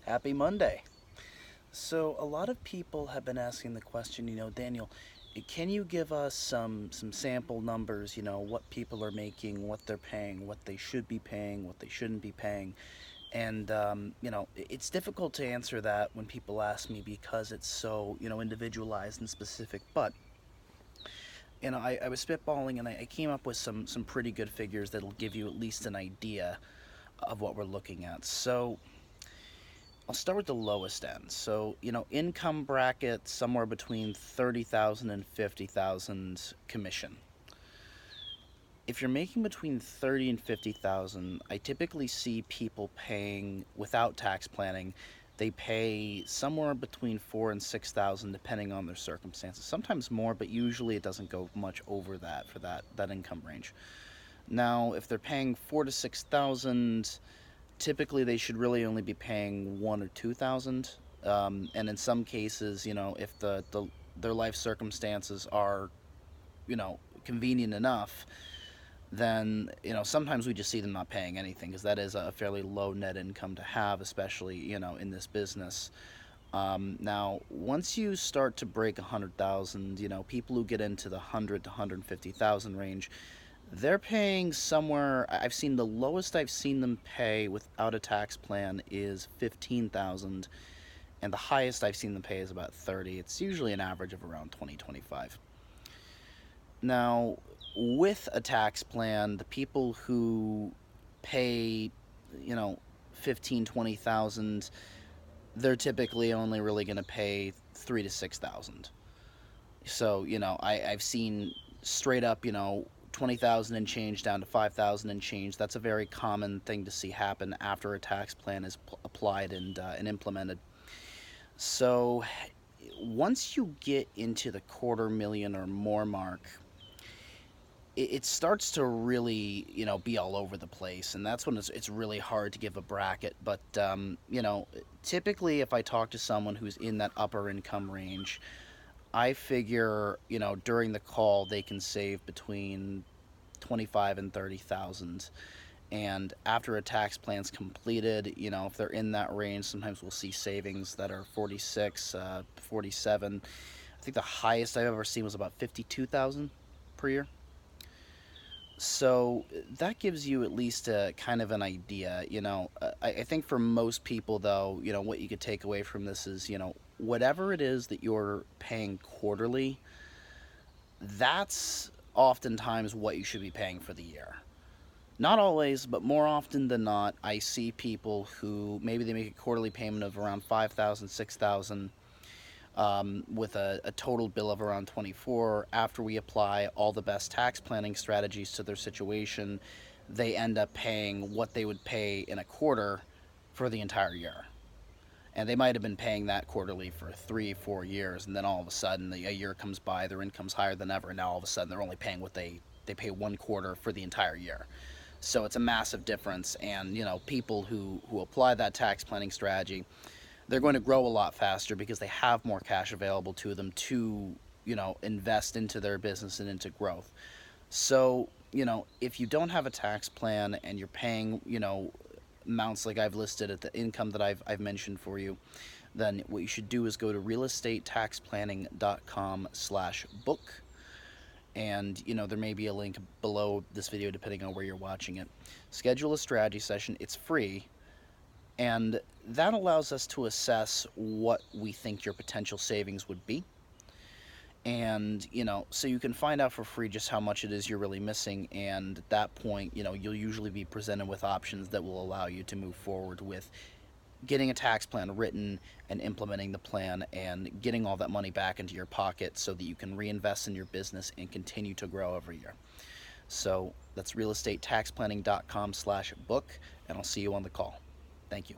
Happy Monday. So a lot of people have been asking the question, Daniel, can you give us some sample numbers, what people are making, what they're paying, what they should be paying, what they shouldn't be paying? And it's difficult to answer that when people ask me because it's so, individualized and specific. But I was spitballing and I came up with some pretty good figures that'll give you at least an idea of what we're looking at. So I'll start with the lowest end. So, income bracket somewhere between 30,000 and 50,000 commission. If you're making between 30 and 50,000, I typically see people paying without tax planning. They pay somewhere between 4 and 6,000 depending on their circumstances. Sometimes more, but usually it doesn't go much over that for that income range. Now, if they're paying 4 to 6,000, typically they should really only be paying 1 or 2,000. And in some cases, if their life circumstances are, convenient enough, then sometimes we just see them not paying anything because that is a fairly low net income to have, especially in this business. Now, once you start to break 100,000, people who get into the 100 to 150,000 range, they're paying somewhere. I've seen the lowest I've seen them pay without a tax plan is 15,000, and the highest I've seen them pay is about 30. It's usually an average of around 20, 25. Now, with a tax plan, the people who pay, you know, 15, 20,000, they're typically only really going to pay 3 to 6,000. So, I've seen straight up, 20,000 and change down to 5,000 and change. That's a very common thing to see happen after a tax plan is applied and implemented. So, once you get into the quarter million or more mark, it starts to really, be all over the place, and that's when it's really hard to give a bracket. But typically, if I talk to someone who's in that upper income range, I figure, during the call they can save between 25 and 30,000. And after a tax plan's completed, if they're in that range, sometimes we'll see savings that are 46, 47. I think the highest I've ever seen was about 52,000 per year. So that gives you at least a kind of an idea. I think for most people, though, what you could take away from this is, whatever it is that you're paying quarterly, that's oftentimes what you should be paying for the year. Not always, but more often than not, I see people who maybe they make a quarterly payment of around 5,000, 6,000, with a total bill of around 24. After we apply all the best tax planning strategies to their situation, they end up paying what they would pay in a quarter for the entire year. And they might have been paying that quarterly for 3, 4 years, and then all of a sudden a year comes by, their income's higher than ever, and now all of a sudden they're only paying what they pay one quarter for the entire year. So it's a massive difference, and people who apply that tax planning strategy, they're going to grow a lot faster because they have more cash available to them to invest into their business and into growth. So if you don't have a tax plan and you're paying amounts like I've listed at the income that I've mentioned for you, then what you should do is go to realestatetaxplanning.com/book, and there may be a link below this video depending on where you're watching it. Schedule a strategy session. It's free, and that allows us to assess what we think your potential savings would be. And so you can find out for free just how much it is you're really missing, and at that point you'll usually be presented with options that will allow you to move forward with getting a tax plan written and implementing the plan and getting all that money back into your pocket so that you can reinvest in your business and continue to grow every year. So that's realestatetaxplanning.com/book, and I'll see you on the call. Thank you.